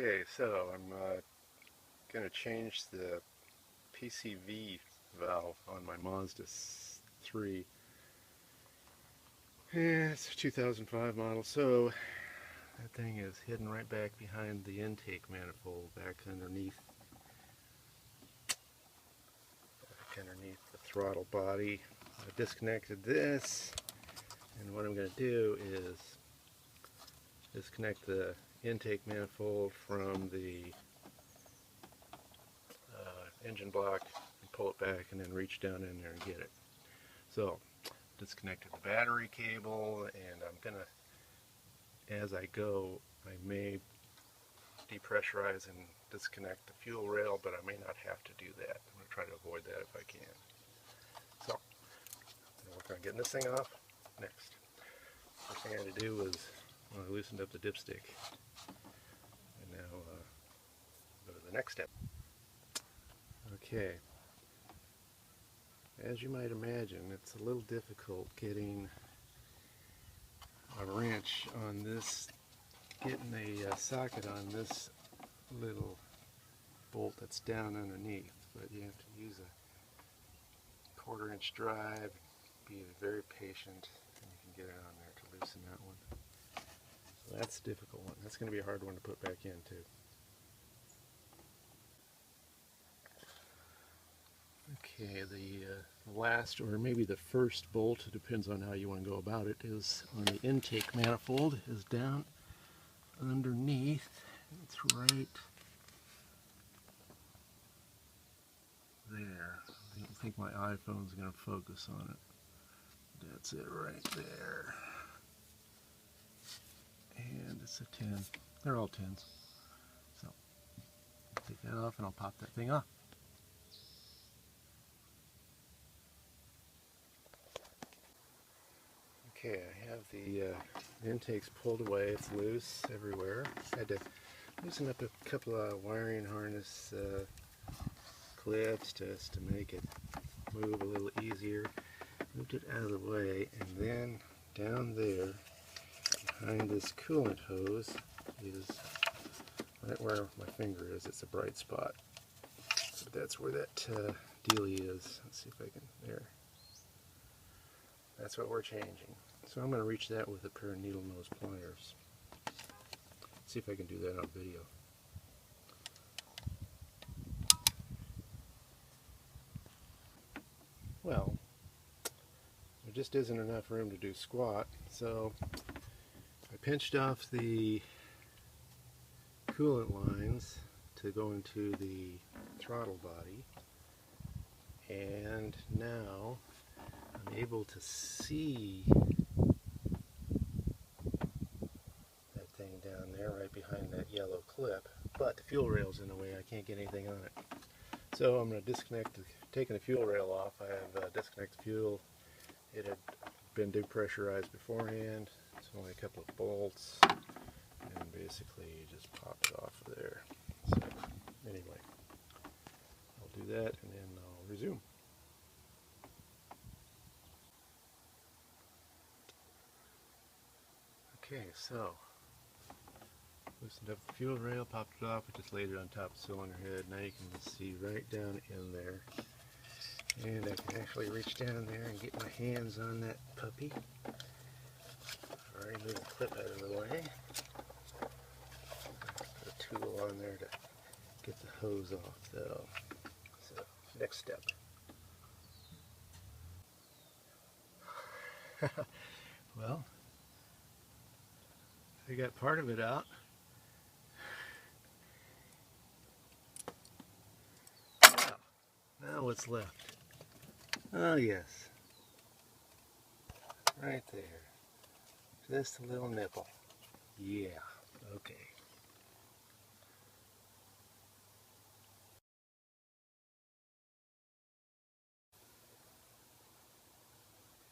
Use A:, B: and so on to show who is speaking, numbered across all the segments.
A: Okay, so I'm going to change the PCV valve on my Mazda 3. It's a 2005 model, so that thing is hidden right back behind the intake manifold, back underneath the throttle body. I disconnected this, and what I'm going to do is disconnect the intake manifold from the engine block and pull it back and then reach down in there and get it. So, disconnected the battery cable, and I'm going to, as I go, I may depressurize and disconnect the fuel rail, but I may not have to do that. I'm going to try to avoid that if I can. So, I'm going to work on getting this thing off next. First thing I had to do was I loosened up the dipstick. And now go to the next step. Okay. As you might imagine, it's a little difficult getting a wrench on this, getting a socket on this little bolt that's down underneath, but you have to use a 1/4 inch drive, be very patient, and you can get it on there to loosen that one. So that's a difficult one. That's going to be a hard one to put back in too. Okay, the last, or maybe the first bolt, it depends on how you want to go about it, is on the intake manifold, is down underneath. It's right there. I don't think my iPhone's going to focus on it. That's it right there. And it's a 10. They're all 10s. So, take that off and I'll pop that thing off. Okay, I have the intakes pulled away. It's loose everywhere. I had to loosen up a couple of wiring harness clips just to make it move a little easier. Moved it out of the way, and then down there behind this coolant hose is right where my finger is. It's a bright spot. So that's where that dealie is. Let's see if I can, there. That's what we're changing. So I'm going to reach that with a pair of needle nose pliers. See if I can do that on video. Well, there just isn't enough room to do squat, so I pinched off the coolant lines to go into the throttle body, and now I'm able to see that thing down there right behind that yellow clip, but the fuel rail's in the way. I can't get anything on it. So I'm going to disconnect, taking the fuel rail off. I have disconnected the fuel. It had been depressurized beforehand. It's only a couple of bolts, and basically you just pop it off there. So anyway, I'll do that and then I'll resume. Okay, so loosened up the fuel rail, popped it off, I just laid it on top of the cylinder head. Now you can see right down in there. And I can actually reach down there and get my hands on that puppy. I've already moved the clip out of the way. Put a tool on there to get the hose off though. So, next step. Well, I got part of it out. Now what's left? Oh yes, right there, just a little nipple. Yeah, okay.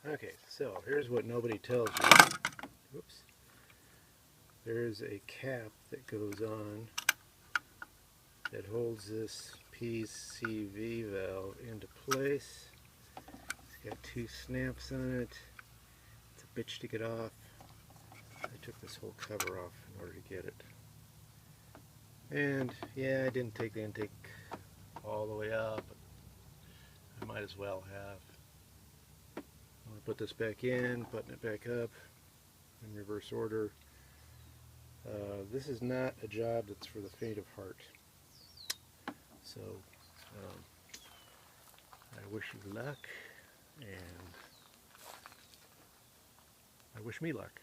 A: Okay, so here's what nobody tells you. Whoops. There's a cap that goes on that holds this PCV valve into place. It's got 2 snaps on it. It's a bitch to get off. I took this whole cover off in order to get it. And yeah, I didn't take the intake all the way up, but I might as well have. I'm going to put this back in, button it back up in reverse order. This is not a job that's for the faint of heart. So I wish you luck, and I wish me luck.